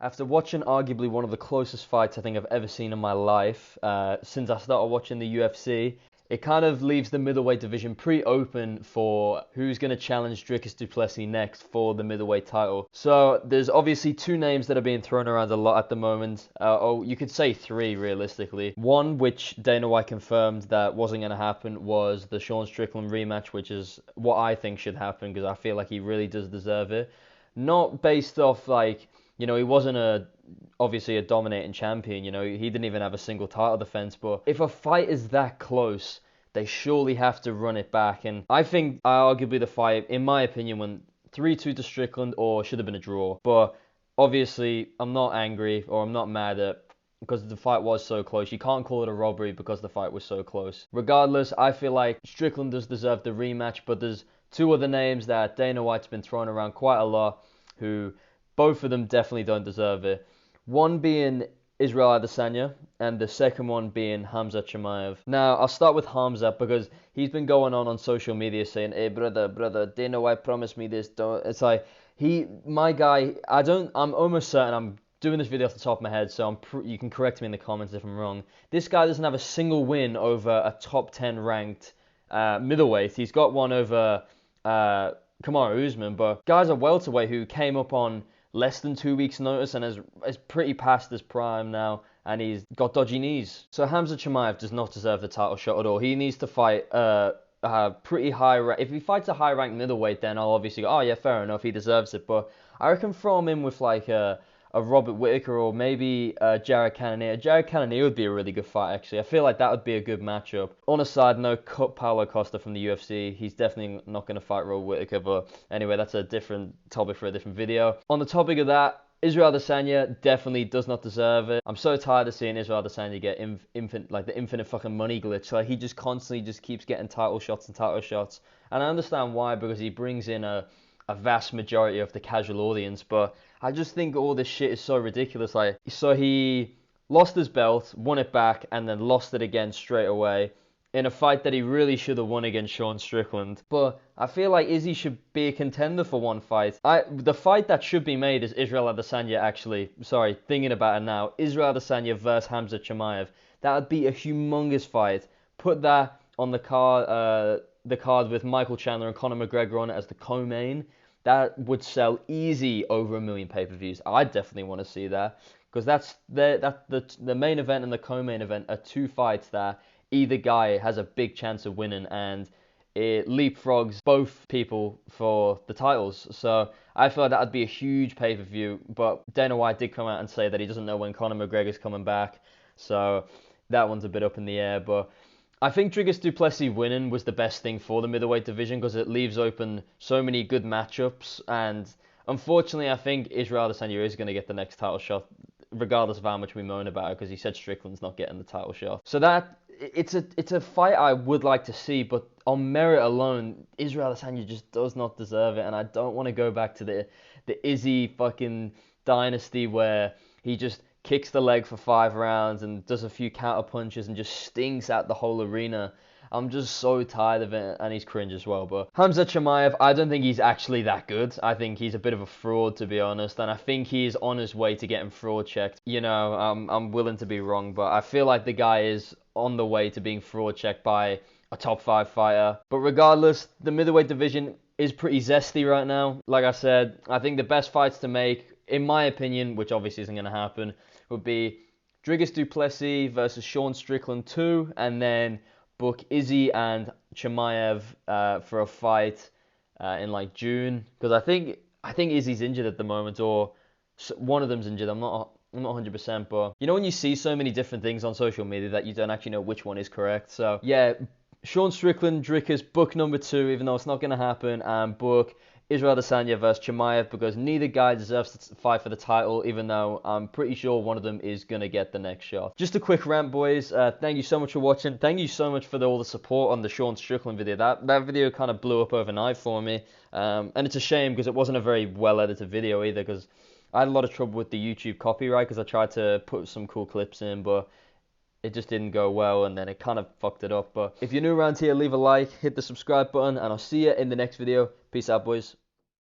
After watching arguably one of the closest fights I think I've ever seen in my life, since I started watching the UFC, it kind of leaves the middleweight division pretty open for who's going to challenge Dricus du Plessis next for the middleweight title. So there's obviously two names that are being thrown around a lot at the moment. You could say three realistically. One, which Dana White confirmed that wasn't going to happen, was the Sean Strickland rematch, which is what I think should happen because I feel like he really does deserve it. Not based off like, he wasn't obviously a dominating champion, he didn't even have a single title defense, but if a fight is that close, they surely have to run it back, and I think arguably the fight, in my opinion, went 3-2 to Strickland, or should have been a draw, but obviously I'm not angry, or I'm not mad at, because the fight was so close. You can't call it a robbery because the fight was so close. Regardless, I feel like Strickland does deserve the rematch, but there's two other names that Dana White's been throwing around quite a lot, who both of them definitely don't deserve it. One being Israel Adesanya, and the second one being Hamza Chimaev. Now, I'll start with Hamza because he's been going on social media saying, "Hey, brother, Dana White promised me this." Don't. It's like, my guy, I'm almost certain, I'm doing this video off the top of my head, so you can correct me in the comments if I'm wrong. This guy doesn't have a single win over a top 10 ranked middleweight. He's got one over Kamaru Usman, but guy's a welterweight who came up on less than 2 weeks notice and is pretty past his prime now, and he's got dodgy knees. So Hamza Chimaev does not deserve the title shot at all. He needs to fight pretty high. If he fights a high ranked middleweight, then I'll obviously go, oh yeah, fair enough, he deserves it. But I reckon throw him in with like a Robert Whittaker or maybe Jared Cannonier. Jared Cannonier would be a really good fight, actually. I feel like that would be a good matchup. On a side note, cut Paulo Costa from the UFC. He's definitely not going to fight Robert Whittaker, but anyway, that's a different topic for a different video. On the topic of that, Israel Adesanya definitely does not deserve it. I'm so tired of seeing Israel Adesanya get the infinite fucking money glitch. Like, he just constantly just keeps getting title shots. And I understand why, because he brings in a vast majority of the casual audience, but I just think all this shit is so ridiculous. Like, so he lost his belt, won it back, and then lost it again straight away in a fight that he really should have won against Sean Strickland. But I feel like Izzy should be a contender for one fight. The fight that should be made is Israel Adesanya, actually. Sorry, thinking about it now. Israel Adesanya versus Hamza Chimaev. That would be a humongous fight. Put that on the card with Michael Chandler and Conor McGregor on it as the co-main. That would sell easy over 1 million pay-per-views. I definitely want to see that, because that's the main event and the co-main event are two fights that either guy has a big chance of winning, and it leapfrogs both people for the titles. So I feel like that would be a huge pay-per-view, but Dana White did come out and say that he doesn't know when Conor McGregor's coming back, so that one's a bit up in the air. But I think Dricus du Plessis winning was the best thing for the middleweight division, because it leaves open so many good matchups, and unfortunately I think Israel Adesanya is going to get the next title shot, regardless of how much we moan about it, because he said Strickland's not getting the title shot. So it's a fight I would like to see, but on merit alone, Israel Adesanya just does not deserve it, and I don't want to go back to the Izzy fucking dynasty where he just kicks the leg for 5 rounds and does a few counter punches and just stings out the whole arena. I'm just so tired of it, and he's cringe as well. But Hamza Chimaev, I don't think he's actually that good. I think he's a bit of a fraud, to be honest, and I think he's on his way to getting fraud checked. I'm willing to be wrong, but I feel like the guy is on the way to being fraud checked by a top 5 fighter. But regardless, the middleweight division is pretty zesty right now. Like I said, I think the best fights to make, in my opinion, which obviously isn't going to happen, would be Dricus du Plessis versus Sean Strickland 2, and then book Izzy and Chimaev for a fight in like June, because I think Izzy's injured at the moment, or one of them's injured. I'm not 100%, but when you see so many different things on social media that you don't actually know which one is correct. So yeah, Sean Strickland, Dricus, book number 2, even though it's not going to happen, and book Israel Adesanya versus Chimaev, because neither guy deserves to fight for the title, even though I'm pretty sure one of them is going to get the next shot. Just a quick rant, boys. Thank you so much for watching. Thank you so much for all the support on the Sean Strickland video. That video kind of blew up overnight for me, and it's a shame because it wasn't a very well-edited video either, because I had a lot of trouble with the YouTube copyright, because I tried to put some cool clips in, but it just didn't go well, and then it kind of fucked it up. But if you're new around here, leave a like, hit the subscribe button, and I'll see you in the next video. Peace out, boys.